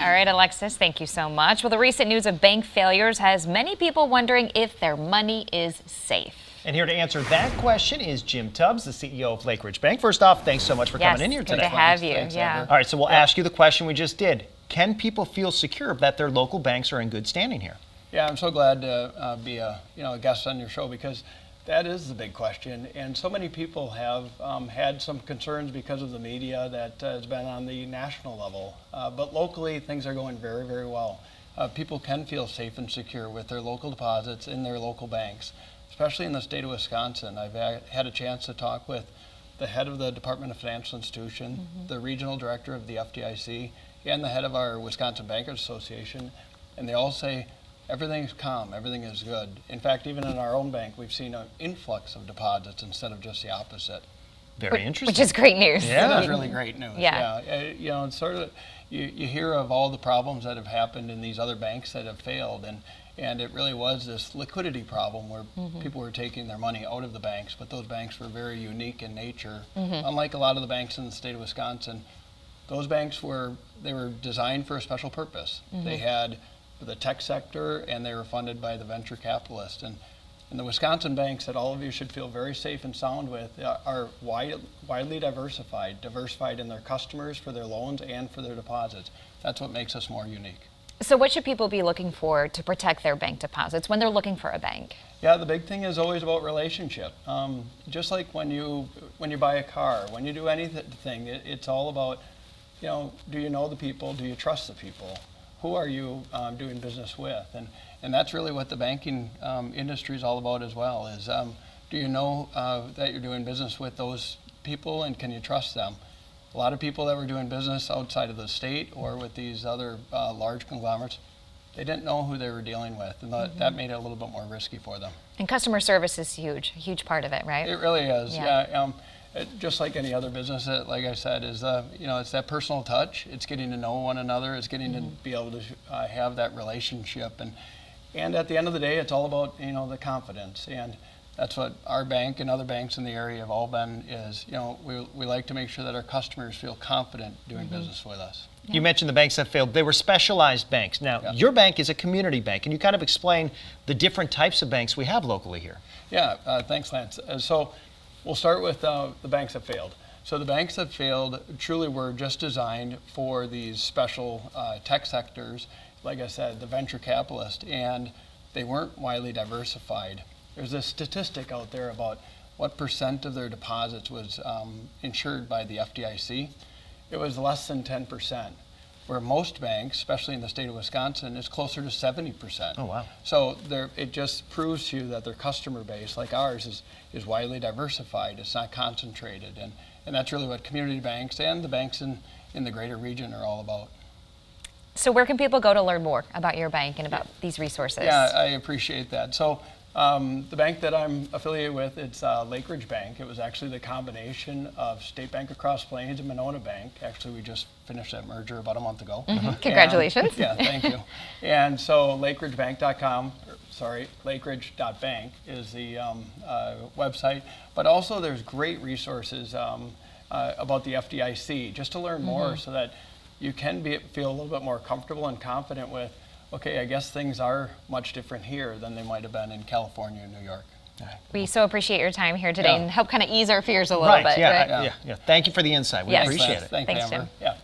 All right, Alexis, thank you so much. Well, the recent news of bank failures has many people wondering if their money is safe. And here to answer that question is Jim Tubbs, the CEO of Lake Ridge Bank. First off, thanks so much for coming in here today. Good to have you. Thanks, yeah. Amber. All right, so we'll ask you the question we just did. Can people feel secure that their local banks are in good standing here? Yeah, I'm so glad to be a guest on your show, because that is the big question, and so many people have had some concerns because of the media that has been on the national level, but locally things are going very, very well. People can feel safe and secure with their local deposits in their local banks, especially in the state of Wisconsin. I've had a chance to talk with the head of the Department of Financial Institution, the regional director of the FDIC, and the head of our Wisconsin Bankers Association, and they all say everything's calm, everything is good. In fact, even in our own bank, we've seen an influx of deposits instead of just the opposite. Very interesting. Which is great news. Yeah. That is really great news. Yeah. It's sort of, you hear of all the problems that have happened in these other banks that have failed, and it really was this liquidity problem where people were taking their money out of the banks, but those banks were very unique in nature. Unlike a lot of the banks in the state of Wisconsin, those banks were designed for a special purpose. They had the tech sector, and they were funded by the venture capitalists. And the Wisconsin banks that all of you should feel very safe and sound with are widely diversified in their customers, for their loans, and for their deposits. That's what makes us more unique. So what should people be looking for to protect their bank deposits when they're looking for a bank? Yeah, the big thing is always about relationship. Just like when you buy a car, when you do anything, it's all about, do you know the people? Do you trust the people? Who are you doing business with? And that's really what the banking industry is all about as well, is do you know that you're doing business with those people, and can you trust them? A lot of people that were doing business outside of the state or with these other large conglomerates, they didn't know who they were dealing with, and that made it a little bit more risky for them. And customer service is huge, a huge part of it, right? It really is, Yeah. yeah. Just like any other business, like I said, is it's that personal touch. It's getting to know one another. It's getting to be able to have that relationship, and at the end of the day, it's all about the confidence, and that's what our bank and other banks in the area have all been. Is we like to make sure that our customers feel confident doing business with us. You mentioned the banks that failed. They were specialized banks. Now, your bank is a community bank. Can you kind of explain the different types of banks we have locally here? Yeah, thanks, Lance. So we'll start with the banks that failed. So the banks that failed truly were just designed for these special tech sectors, like I said, the venture capitalist, and they weren't widely diversified. There's a statistic out there about what % of their deposits was insured by the FDIC. It was less than 10%, where most banks, especially in the state of Wisconsin, is closer to 70%. Oh, wow. So it just proves to you that their customer base, like ours, is widely diversified. It's not concentrated. And that's really what community banks and the banks in the greater region are all about. So where can people go to learn more about your bank and about these resources? Yeah, I appreciate that. So the bank that I'm affiliated with, it's Lake Ridge Bank. It was actually the combination of State Bank of Cross Plains and Monona Bank. Actually, we just finished that merger about a month ago. Congratulations. Yeah, thank you. And so lakeridgebank.com, lakeridge.bank is the website. But also there's great resources about the FDIC, just to learn more, so that you can feel a little bit more comfortable and confident with, okay, I guess things are much different here than they might have been in California and New York. We so appreciate your time here today and help kind of ease our fears a little bit. Yeah. Thank you for the insight. We appreciate it. Thanks, Thanks, Amber. Jim. Yeah.